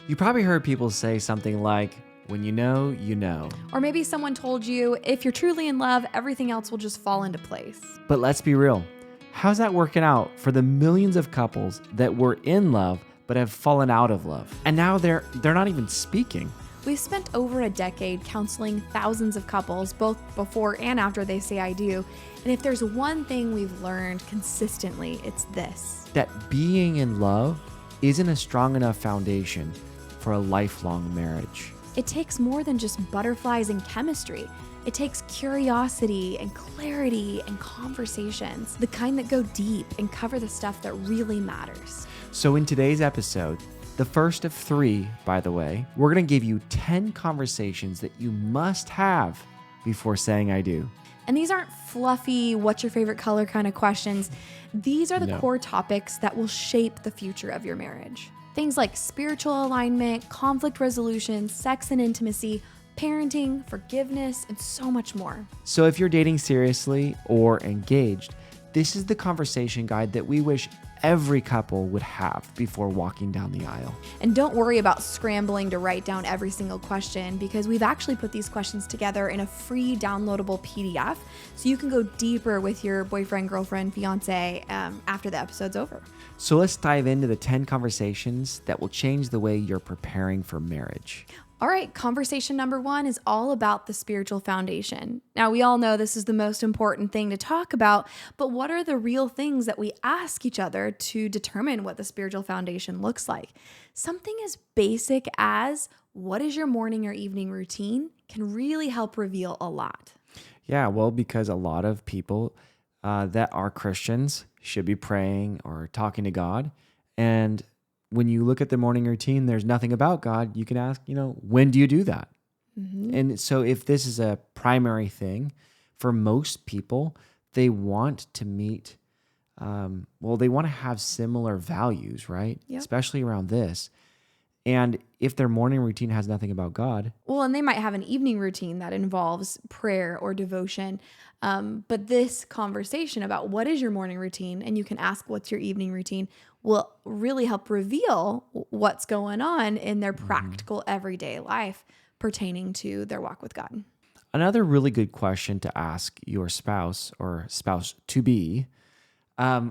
You probably heard people say something like, when you know, you know. Or maybe someone told you, if you're truly in love, everything else will just fall into place. But let's be real. How's that working out for the millions of couples that were in love but have fallen out of love? And now they're not even speaking. We've spent over a decade counseling thousands of couples, both before and after they say I do. And if there's one thing we've learned consistently, it's this: that being in love isn't a strong enough foundation for a lifelong marriage. It takes more than just butterflies and chemistry. It takes curiosity and clarity and conversations, the kind that go deep and cover the stuff that really matters. So in today's episode, the first of 3, by the way, we're going to give you 10 conversations that you must have before saying I do. And these aren't fluffy, what's your favorite color kind of questions. These are the core topics that will shape the future of your marriage. Things like spiritual alignment, conflict resolution, sex and intimacy, parenting, forgiveness, and so much more. So if you're dating seriously or engaged, this is the conversation guide that we wish every couple would have before walking down the aisle. And don't worry about scrambling to write down every single question, because we've actually put these questions together in a free downloadable PDF so you can go deeper with your boyfriend, girlfriend, fiancé after the episode's over. So let's dive into the 10 conversations that will change the way you're preparing for marriage. All right, conversation number 1 is all about the spiritual foundation. Now, we all know this is the most important thing to talk about, but what are the real things that we ask each other to determine what the spiritual foundation looks like? Something as basic as, what is your morning or evening routine, can really help reveal a lot. Yeah, well, because a lot of people that are Christians should be praying or talking to God. And when you look at the morning routine, there's nothing about God. You can ask, when do you do that? Mm-hmm. And so if this is a primary thing for most people, they want to meet, they want to have similar values, right? Yep. Especially around this. And if their morning routine has nothing about God. Well, and they might have an evening routine that involves prayer or devotion. But this conversation about what is your morning routine, and you can ask what's your evening routine, will really help reveal what's going on in their practical everyday life pertaining to their walk with God. Another really good question to ask your spouse or spouse-to-be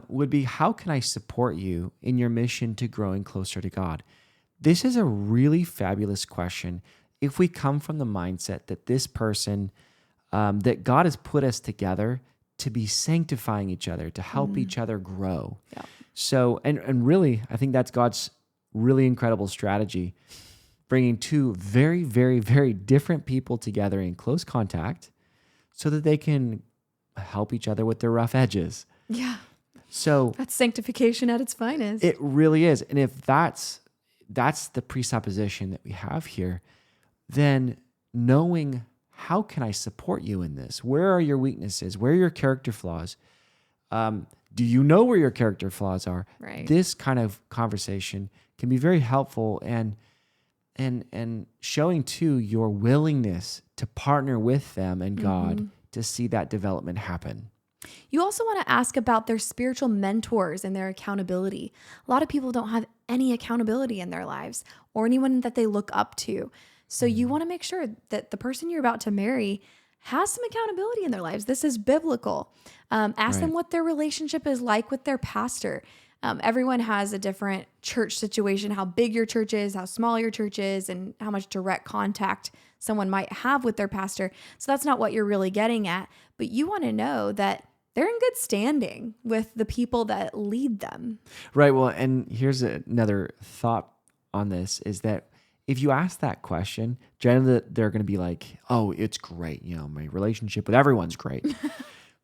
would be, how can I support you in your mission to growing closer to God? This is a really fabulous question if we come from the mindset that this person, that God has put us together to be sanctifying each other, to help each other grow. Yeah. So, and really, I think that's God's really incredible strategy, bringing 2 very, very, very different people together in close contact so that they can help each other with their rough edges. Yeah. So that's sanctification at its finest. It really is. And if that's the presupposition that we have here, then knowing, how can I support you in this? Where are your weaknesses? Where are your character flaws? Do you know where your character flaws are? Right. This kind of conversation can be very helpful and showing too your willingness to partner with them and God to see that development happen. You also want to ask about their spiritual mentors and their accountability. A lot of people don't have any accountability in their lives or anyone that they look up to. So you want to make sure that the person you're about to marry has some accountability in their lives. This is biblical. Ask them what their relationship is like with their pastor. Everyone has a different church situation, how big your church is, how small your church is, and how much direct contact someone might have with their pastor. So that's not what you're really getting at, but you want to know that they're in good standing with the people that lead them. Right. Well, and here's another thought on this is that if you ask that question, generally they're going to be like, oh, it's great. My relationship with everyone's great.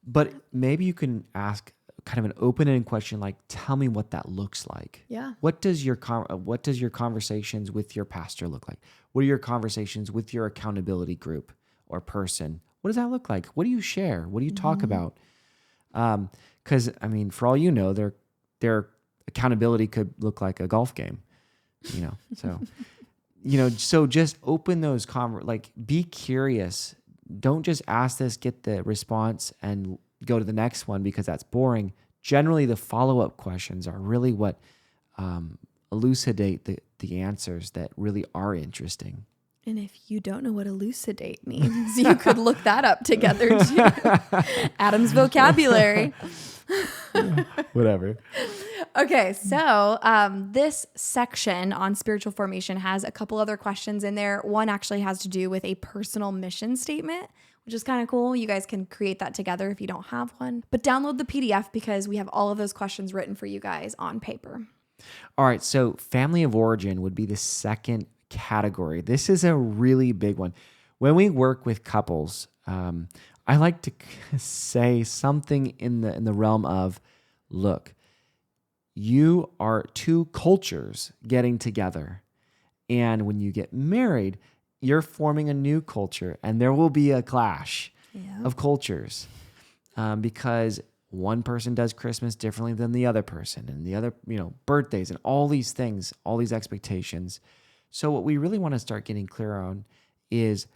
But maybe you can ask kind of an open-ended question like, tell me what that looks like. Yeah. What does your conversations with your pastor look like? What are your conversations with your accountability group or person? What does that look like? What do you share? What do you talk about? Because for all you know, their accountability could look like a golf game. So just open those be curious. Don't just ask this, get the response, and go to the next one because that's boring. Generally, the follow-up questions are really what elucidate the answers that really are interesting. And if you don't know what elucidate means, you could look that up together too. Adam's vocabulary. Whatever. Okay, so this section on spiritual formation has a couple other questions in there. One actually has to do with a personal mission statement, which is kind of cool. You guys can create that together if you don't have one. But download the PDF because we have all of those questions written for you guys on paper. All right, so family of origin would be the second category. This is a really big one. When we work with couples, I like to say something in the realm of, look, you are two cultures getting together. And when you get married, you're forming a new culture, and there will be a clash of cultures because one person does Christmas differently than the other person, and the other, birthdays and all these things, all these expectations. So what we really want to start getting clear on is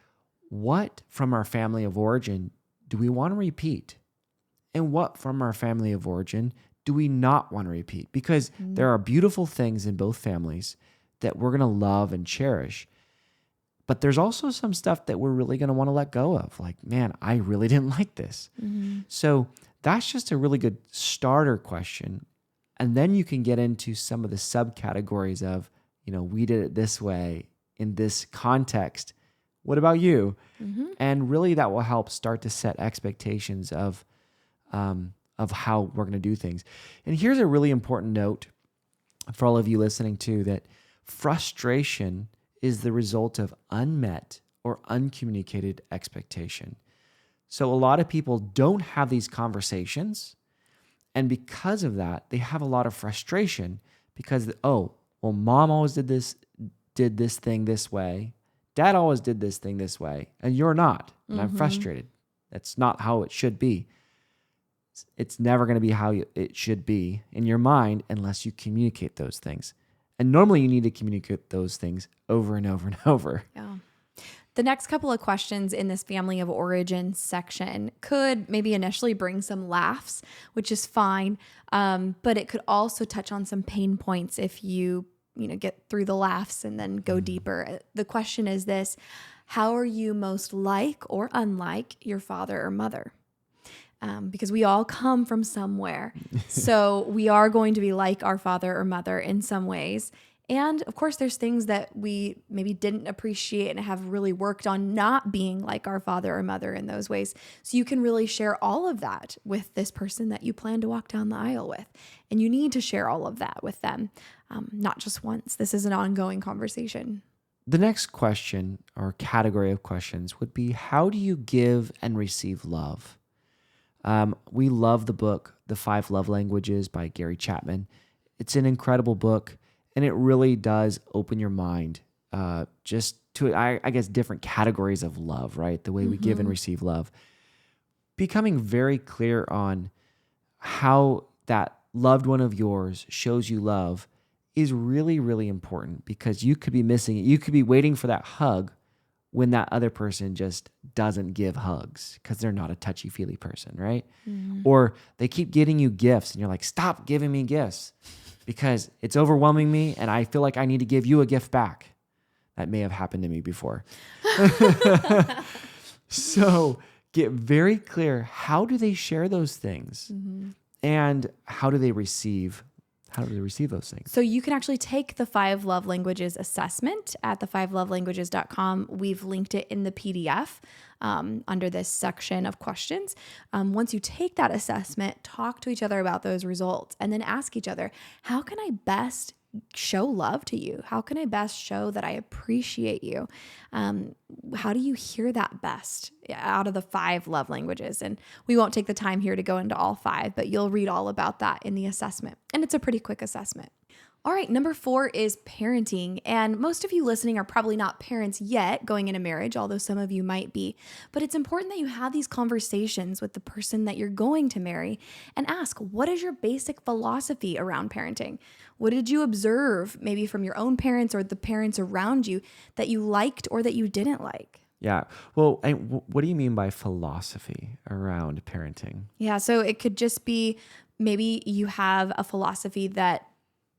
what from our family of origin do we want to repeat? And what from our family of origin do we not want to repeat? Because there are beautiful things in both families that we're going to love and cherish. But there's also some stuff that we're really going to want to let go of. Like, man, I really didn't like this. So that's just a really good starter question. And then you can get into some of the subcategories of, we did it this way in this context. What about you? And really that will help start to set expectations of how we're going to do things. And here's a really important note for all of you listening too, that frustration is the result of unmet or uncommunicated expectation. So a lot of people don't have these conversations. And because of that, they have a lot of frustration because, mom always did this thing this way. Dad always did this thing this way, and you're not. And I'm frustrated. That's not how it should be. It's never going to be how it should be in your mind unless you communicate those things. And normally you need to communicate those things over and over and over. Yeah. The next couple of questions in this family of origin section could maybe initially bring some laughs, which is fine. But it could also touch on some pain points if you get through the laughs and then go deeper. The question is this: how are you most like or unlike your father or mother? Because we all come from somewhere. So we are going to be like our father or mother in some ways. And of course, there's things that we maybe didn't appreciate and have really worked on not being like our father or mother in those ways. So you can really share all of that with this person that you plan to walk down the aisle with. And you need to share all of that with them, not just once. This is an ongoing conversation. The next question or category of questions would be, how do you give and receive love? We love the book, The 5 Love Languages by Gary Chapman. It's an incredible book. And it really does open your mind just to, I guess, different categories of love, right? The way we give and receive love. Becoming very clear on how that loved one of yours shows you love is really, really important, because you could be missing it. You could be waiting for that hug when that other person just doesn't give hugs because they're not a touchy-feely person, right? Or they keep getting you gifts and you're like, stop giving me gifts, because it's overwhelming me and I feel like I need to give you a gift back. That may have happened to me before. So get very clear, how do they share those things? And how do they receive those things? So you can actually take the 5 Love Languages assessment at the5lovelanguages.com. We've linked it in the PDF under this section of questions. Once you take that assessment, talk to each other about those results and then ask each other, how can I best show love to you? How can I best show that I appreciate you? How do you hear that best out of the 5 love languages? And we won't take the time here to go into all 5, but you'll read all about that in the assessment. And it's a pretty quick assessment. All right, number 4 is parenting. And most of you listening are probably not parents yet going into marriage, although some of you might be. But it's important that you have these conversations with the person that you're going to marry and ask, what is your basic philosophy around parenting? What did you observe maybe from your own parents or the parents around you that you liked or that you didn't like? Yeah. Well, what do you mean by philosophy around parenting? Yeah, so it could just be maybe you have a philosophy that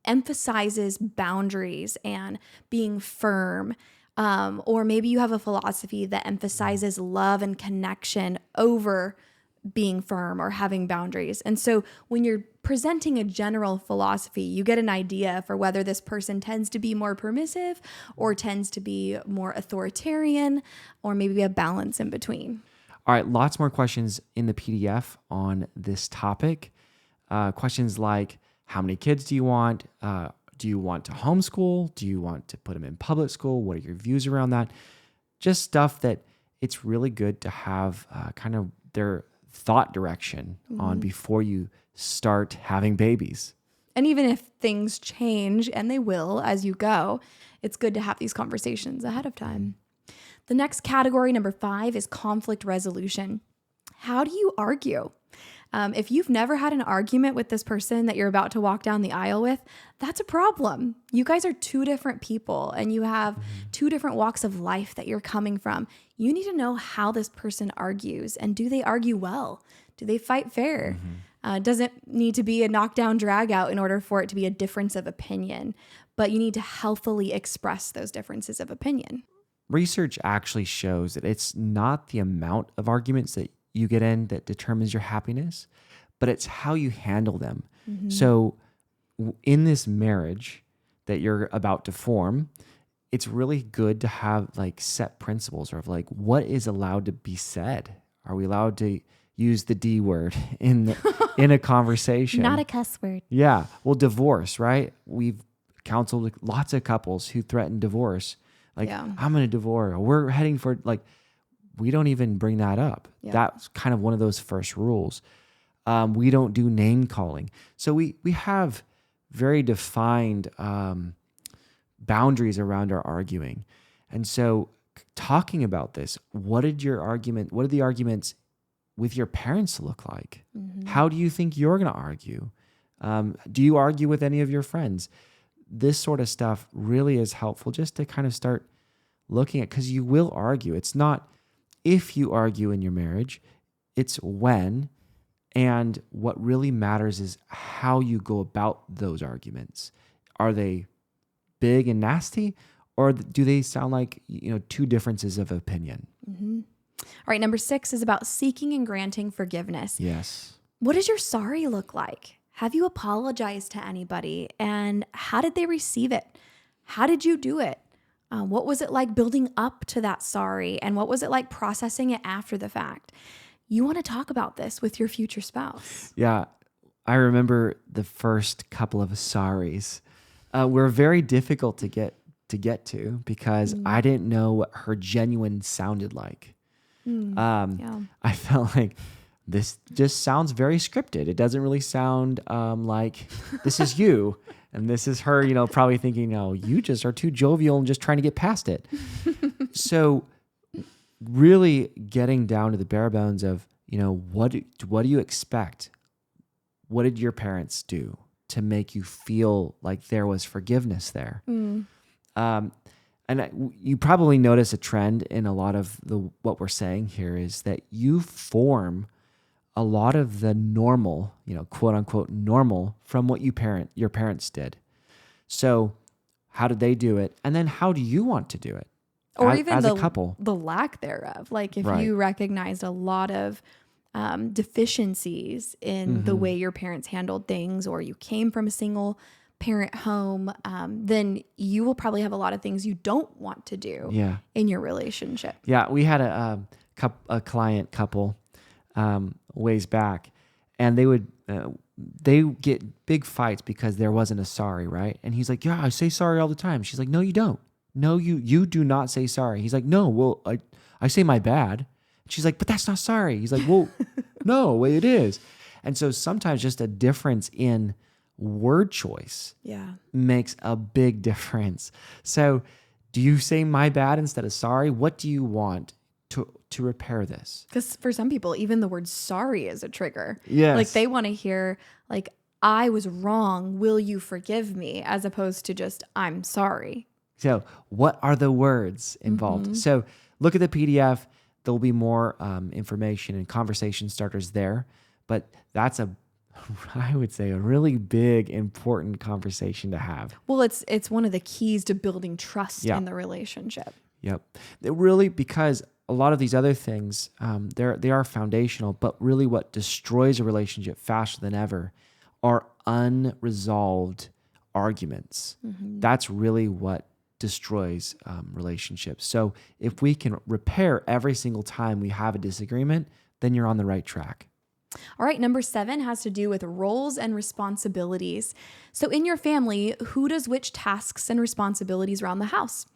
emphasizes boundaries and being firm. Or maybe you have a philosophy that emphasizes love and connection over being firm or having boundaries. And so when you're presenting a general philosophy, you get an idea for whether this person tends to be more permissive or tends to be more authoritarian, or maybe a balance in between. All right, lots more questions in the PDF on this topic. Questions like, how many kids do you want? Do you want to homeschool? Do you want to put them in public school? What are your views around that? Just stuff that it's really good to have kind of their thought direction on before you start having babies. And even if things change, and they will as you go, it's good to have these conversations ahead of time. The next category, number 5, is conflict resolution. How do you argue? If you've never had an argument with this person that you're about to walk down the aisle with, that's a problem. You guys are 2 different people and you have 2 different walks of life that you're coming from. You need to know how this person argues, and do they argue well? Do they fight fair? It doesn't need to be a knockdown drag out in order for it to be a difference of opinion, but you need to healthily express those differences of opinion. Research actually shows that it's not the amount of arguments that you get in that determines your happiness, but it's how you handle them. So in this marriage that you're about to form, it's really good to have like set principles of like, what is allowed to be said? Are we allowed to use the D word in a conversation? Not a cuss word. Yeah. Well, divorce, right? We've counseled lots of couples who threaten divorce. Like, I'm going to divorce, or we're heading for, like, we don't even bring that up. Yeah. That's kind of one of those first rules. We don't do name calling. So we have very defined boundaries around our arguing. And so talking about this, what did the arguments with your parents look like? How do you think you're going to argue? Do you argue with any of your friends? This sort of stuff really is helpful just to kind of start looking at, because you will argue. It's not if you argue in your marriage, it's when. And what really matters is how you go about those arguments. Are they big and nasty, or do they sound like, 2 differences of opinion? All right, number 6 is about seeking and granting forgiveness. Yes. What does your sorry look like? Have you apologized to anybody? And how did they receive it? How did you do it? What was it like building up to that sorry? And what was it like processing it after the fact? You want to talk about this with your future spouse. Yeah. I remember the first couple of sorries were very difficult to get to because I didn't know what her genuine sounded like. I felt like this just sounds very scripted. It doesn't really sound like this is you and this is her, probably thinking, no, you just are too jovial and just trying to get past it. So really getting down to the bare bones of, what do you expect? What did your parents do to make you feel like there was forgiveness there? And you probably notice a trend in a lot of what we're saying here is that you form a lot of the normal, quote unquote normal from what your parents did. So how did they do it? And then how do you want to do it? Or as, even as a couple? The lack thereof. Like if Right. you recognized a lot of deficiencies in the way your parents handled things, or you came from a single parent home, then you will probably have a lot of things you don't want to do in your relationship. Yeah, we had a client couple ways back, and they get big fights because there wasn't a sorry, right? And he's like, yeah, I say sorry all the time. She's like, no, you don't. No, you do not say sorry. He's like, no, well, I say my bad. She's like, but that's not sorry. He's like, well, no, it is. And so sometimes just a difference in word choice makes a big difference. So do you say my bad instead of sorry? What do you want to repair this? Because for some people, even the word sorry is a trigger. Yes. Like they want to hear like, I was wrong. Will you forgive me? As opposed to just, I'm sorry. So what are the words involved? So look at the PDF. There'll be more information and conversation starters there. But that's I would say a really big, important conversation to have. Well, it's one of the keys to building trust Yeah. in the relationship. Yep. It really, because a lot of these other things, they are foundational, but really what destroys a relationship faster than ever are unresolved arguments. That's really what destroys relationships. So if we can repair every single time we have a disagreement, then you're on the right track. All right, number 7 has to do with roles and responsibilities. So, in your family, who does which tasks and responsibilities around the house?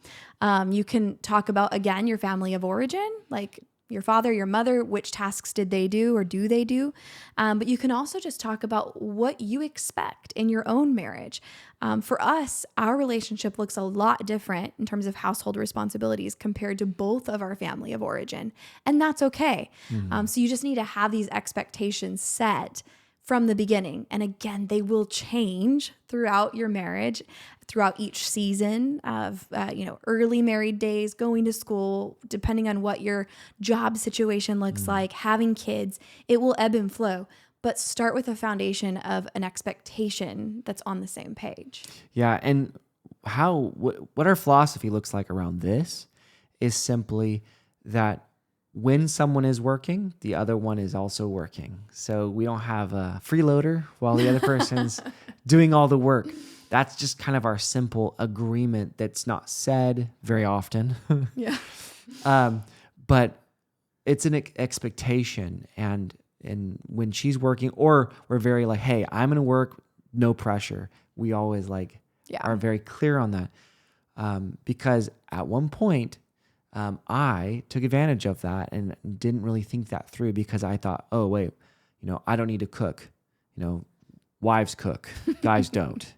You can talk about, again, your family of origin, like your father, your mother, which tasks did they do or do they do? But you can also just talk about what you expect in your own marriage. For us, our relationship looks a lot different in terms of household responsibilities compared to both of our family of origin. And that's okay. So you just need to have these expectations set from the beginning. And again, they will change throughout your marriage, throughout each season of, early married days, going to school, depending on what your job situation looks like, having kids, it will ebb and flow. But start with a foundation of an expectation that's on the same page. Yeah, and what our philosophy looks like around this is simply that when someone is working, the other one is also working. So we don't have a freeloader while the other person's doing all the work. That's just kind of our simple agreement that's not said very often. Yeah. But it's an expectation. And when she's working, or we're very like, hey, I'm going to work, no pressure. We always are very clear on that. Because at one point, I took advantage of that and didn't really think that through, because I thought, oh, wait, I don't need to cook. Wives cook, guys don't.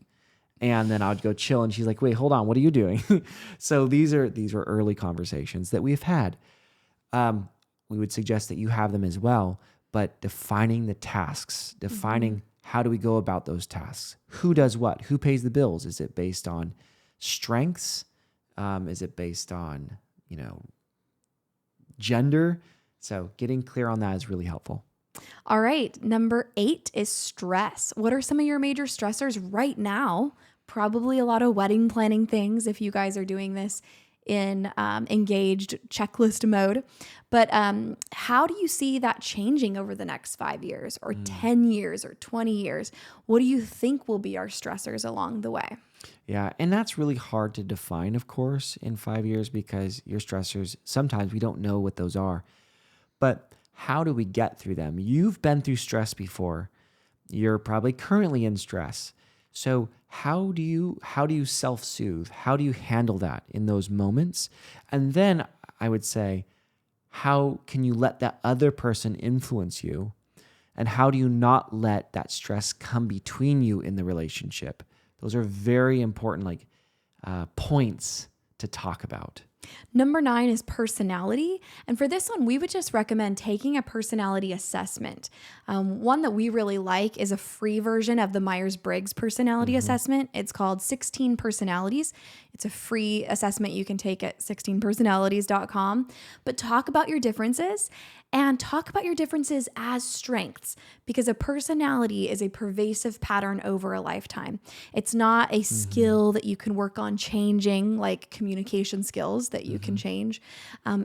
And then I would go chill, and she's like, wait, hold on, what are you doing? So these are early conversations that we've had. We would suggest that you have them as well, but defining the tasks, defining how do we go about those tasks? Who does what? Who pays the bills? Is it based on strengths? Is it based on gender? So getting clear on that is really helpful. All right. Number 8 is stress. What are some of your major stressors right now? Probably a lot of wedding planning things if you guys are doing this in engaged checklist mode. But how do you see that changing over the next 5 years or 10 years or 20 years? What do you think will be our stressors along the way? Yeah, and that's really hard to define, of course, in 5 years, because your stressors, sometimes we don't know what those are. But how do we get through them? You've been through stress before. You're probably currently in stress. So how do you self-soothe? How do you handle that in those moments? And then I would say, how can you let that other person influence you? And how do you not let that stress come between you in the relationship? Those are very important points to talk about. Number 9 is personality. And for this one, we would just recommend taking a personality assessment. One that we really like is a free version of the Myers-Briggs personality assessment. It's called 16 Personalities. It's a free assessment you can take at 16personalities.com. But talk about your differences, and talk about your differences as strengths, because a personality is a pervasive pattern over a lifetime. It's not a skill that you can work on changing, like communication skills that you can change.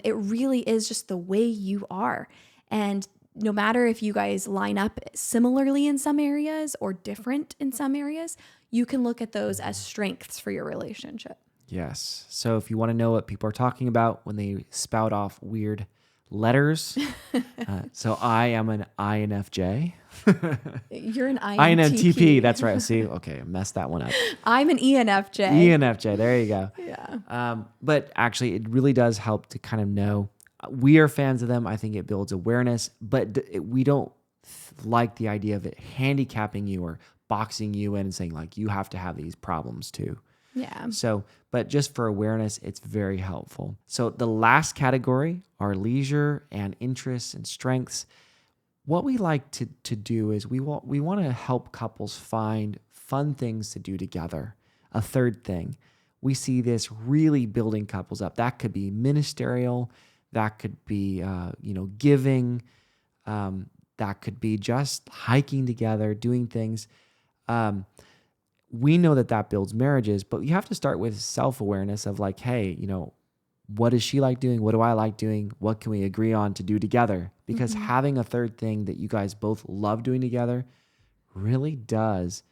It really is just the way you are. And no matter if you guys line up similarly in some areas or different in some areas, you can look at those as strengths for your relationship. Yes. So if you want to know what people are talking about when they spout off weird letters, so I am an INFJ. You're an INTP. That's right. See, okay, I messed that one up. I'm an ENFJ. ENFJ. There you go. Yeah. But actually, it really does help to kind of know. We are fans of them. I think it builds awareness, but we don't like the idea of it handicapping you or boxing you in and saying you have to have these problems too. Yeah. So, but just for awareness, it's very helpful. So the last category are leisure and interests and strengths. What we like to do is we want to help couples find fun things to do together. A third thing, we see this really building couples up. That could be ministerial. That could be, giving. That could be just hiking together, doing things. We know that builds marriages, but you have to start with self-awareness of like, hey, what does she like doing? What do I like doing? What can we agree on to do together? Because having a third thing that you guys both love doing together really does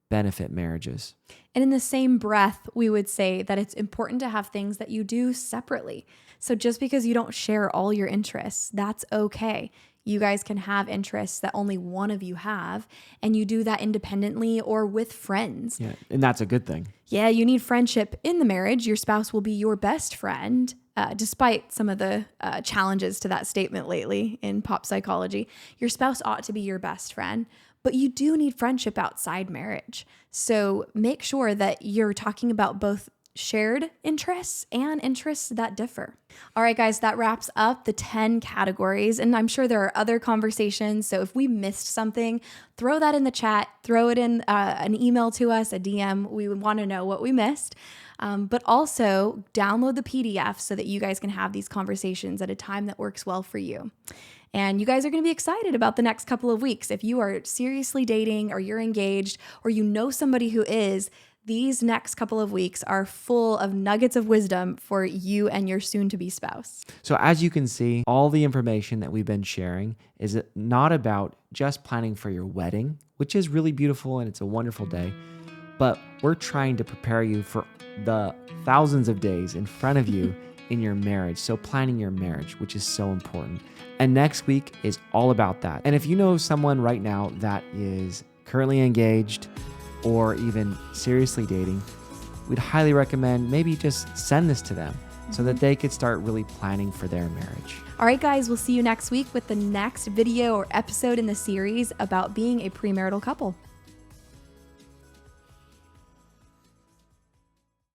benefit marriages. And in the same breath, we would say that it's important to have things that you do separately. So just because you don't share all your interests, that's okay. You guys can have interests that only one of you have, and you do that independently or with friends. Yeah, and that's a good thing. Yeah, you need friendship in the marriage. Your spouse will be your best friend, despite some of the challenges to that statement lately in pop psychology. Your spouse ought to be your best friend, but you do need friendship outside marriage. So make sure that you're talking about both shared interests and interests that differ. All right, guys, that wraps up the 10 categories. And I'm sure there are other conversations. So if we missed something, throw that in the chat, throw it in an email to us, a DM. We would want to know what we missed. But also download the PDF so that you guys can have these conversations at a time that works well for you. And you guys are going to be excited about the next couple of weeks. If you are seriously dating or you're engaged or you know somebody who is, these next couple of weeks are full of nuggets of wisdom for you and your soon-to-be spouse. So as you can see, all the information that we've been sharing is not about just planning for your wedding, which is really beautiful and it's a wonderful day, but we're trying to prepare you for the thousands of days in front of you in your marriage. So planning your marriage, which is so important. And next week is all about that. And if you know someone right now that is currently engaged or even seriously dating, we'd highly recommend maybe just send this to them so that they could start really planning for their marriage. All right, guys, we'll see you next week with the next video or episode in the series about being a premarital couple.